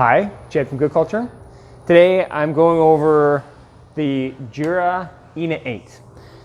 Hi, Jed from Good Culture. Today I'm going over the Jura ENA8.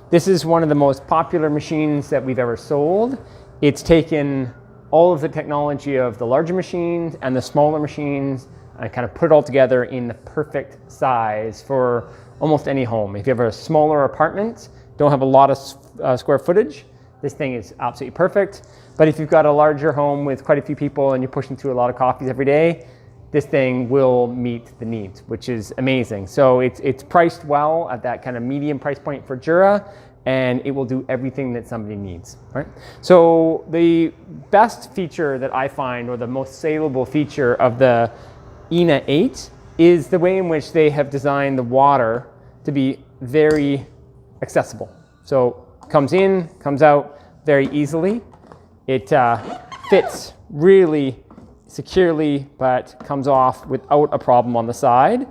This is one of the most popular machines that we've ever sold. It's taken all of the technology of the larger machines and the smaller machines and kind of put it all together in the perfect size for almost any home. If you have a smaller apartment, don't have a lot of square footage, this thing is absolutely perfect. But if you've got a larger home with quite a few people and you're pushing through a lot of coffees every day, this thing will meet the needs, which is amazing. So it's priced well at that kind of medium price point for Jura, and it will do everything that somebody needs, right? So the best feature that I find, or the most saleable feature of the ENA8, is the way in which they have designed the water to be very accessible. So comes in, comes out very easily. It fits really securely, but comes off without a problem on the side,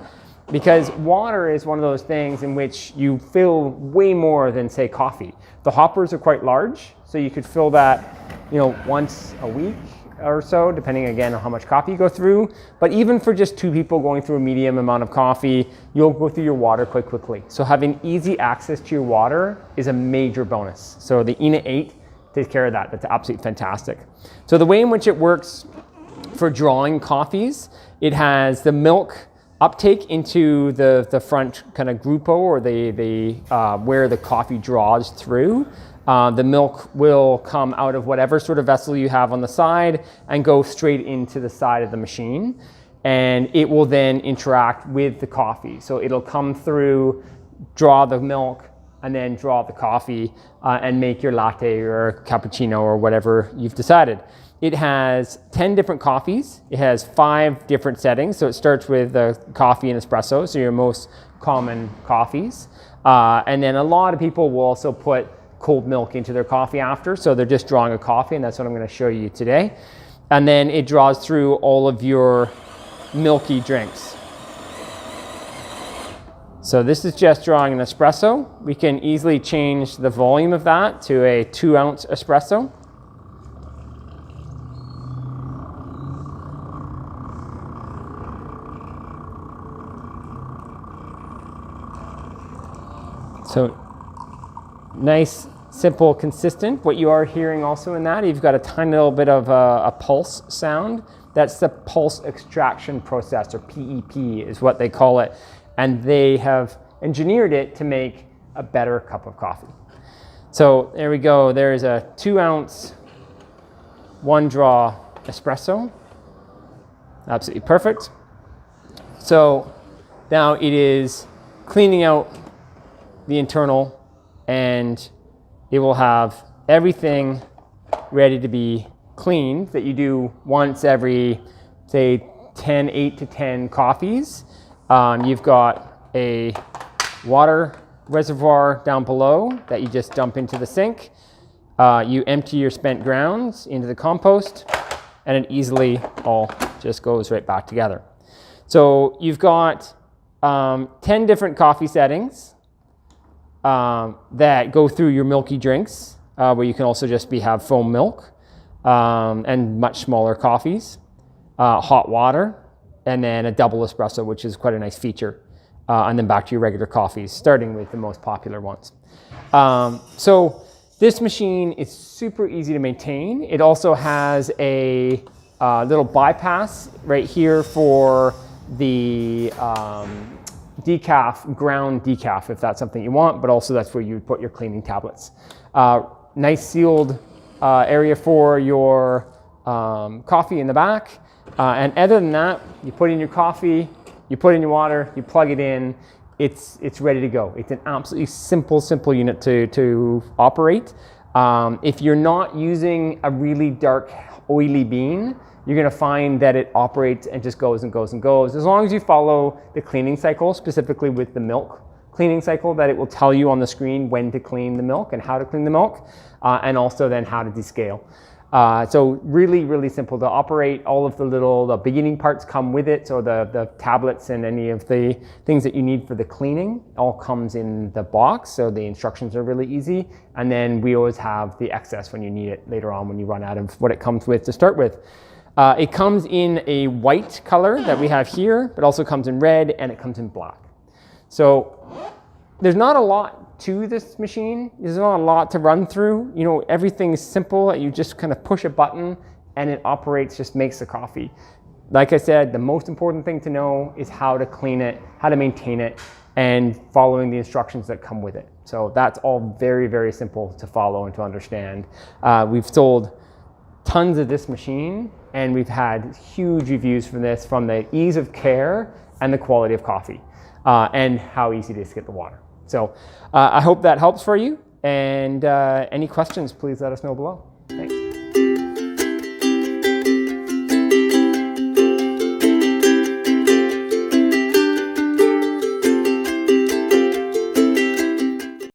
because water is one of those things in which you fill way more than, say, coffee. The hoppers are quite large, so you could fill that, once a week or so, depending again on how much coffee you go through. But even for just two people going through a medium amount of coffee, you'll go through your water quite quickly. So having easy access to your water is a major bonus. So the ENA8 takes care of that. That's absolutely fantastic. So the way in which it works for drawing coffees, it has the milk uptake into the front kind of grupo, or the where the coffee draws through. The milk will come out of whatever sort of vessel you have on the side and go straight into the side of the machine, and it will then interact with the coffee. So it'll come through, draw the milk, and then draw the coffee and make your latte or cappuccino or whatever you've decided. It has 10 different coffees. It has 5 different settings. So it starts with the coffee and espresso, so your most common coffees. And then a lot of people will also put cold milk into their coffee after. So they're just drawing a coffee, and that's what I'm going to show you today. And then it draws through all of your milky drinks. So this is just drawing an espresso. We can easily change the volume of that to a 2-ounce espresso. So nice, simple, consistent. What you are hearing also in that, you've got a tiny little bit of a pulse sound. That's the pulse extraction process, or PEP is what they call it. And they have engineered it to make a better cup of coffee. So there we go. There's a 2-ounce, 1-draw espresso. Absolutely perfect. So now it is cleaning out the internal, and it will have everything ready to be cleaned that you do once every, say, 8 to 10 coffees. You've got a water reservoir down below that you just dump into the sink. You empty your spent grounds into the compost, and it easily all just goes right back together. So you've got 10 different coffee settings that go through your milky drinks, where you can also just have foam milk and much smaller coffees, hot water, and then a double espresso, which is quite a nice feature, and then back to your regular coffees, starting with the most popular ones. So this machine is super easy to maintain. It also has a little bypass right here for the decaf, ground decaf, if that's something you want, but also that's where you would put your cleaning tablets. Nice sealed area for your coffee in the back. And other than that, you put in your coffee, you put in your water, you plug it in, it's ready to go. It's an absolutely simple unit to operate. If you're not using a really dark, oily bean, you're going to find that it operates and just goes and goes and goes. As long as you follow the cleaning cycle, specifically with the milk cleaning cycle, that it will tell you on the screen when to clean the milk and how to clean the milk, and also then how to descale. So really simple to operate. All of the beginning parts come with it. So the tablets and any of the things that you need for the cleaning all comes in the box. So the instructions are really easy. And then we always have the excess when you need it later on, when you run out of what it comes with to start with. It comes in a white color that we have here, but also comes in red and it comes in black. So there's not a lot to this machine. There's not a lot to run through. You know, everything's simple. You just kind of push a button and it operates, just makes the coffee. Like I said, the most important thing to know is how to clean it, how to maintain it, and following the instructions that come with it. So that's all very, very simple to follow and to understand. We've sold tons of this machine and we've had huge reviews from this, from the ease of care and the quality of coffee, and how easy it is to get the water. So I hope that helps for you, and any questions, please let us know below.